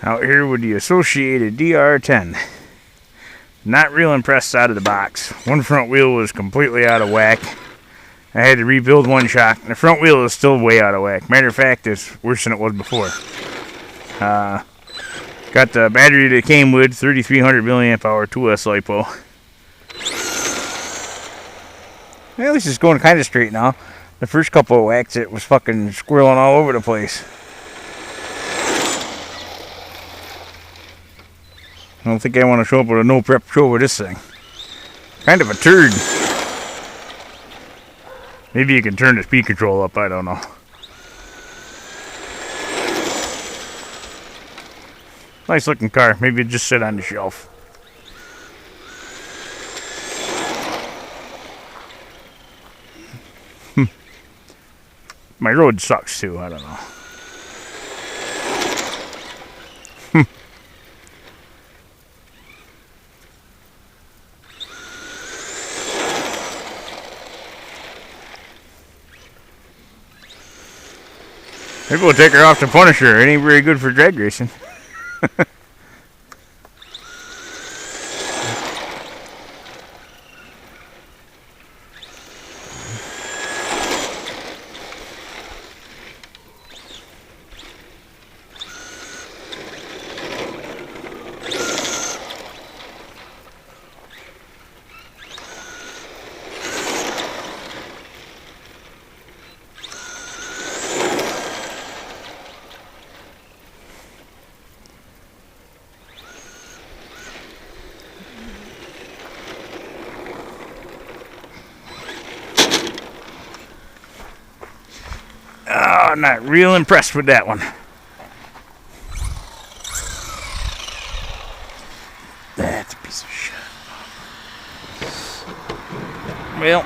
Out here with the Associated DR10. Not real impressed out of the box. One front wheel was completely out of whack. I had to rebuild one shock. The front wheel is still way out of whack. Matter of fact, it's worse than it was before. Got the battery that it came with, 3300 milliamp hour 2S LiPo. Well, at least it's going kind of straight now. The first couple of whacks, it was fucking squirreling all over the place. I don't think I want to show up with a no prep show with this thing. Kind of a turd. Maybe you can turn the speed control up, I don't know. Nice looking car. Maybe it just sit on the shelf. My road sucks too, I don't know. Maybe we'll take her off to Punisher. It ain't very good for drag racing. I'm not real impressed with that one. That's a piece of shit. Well,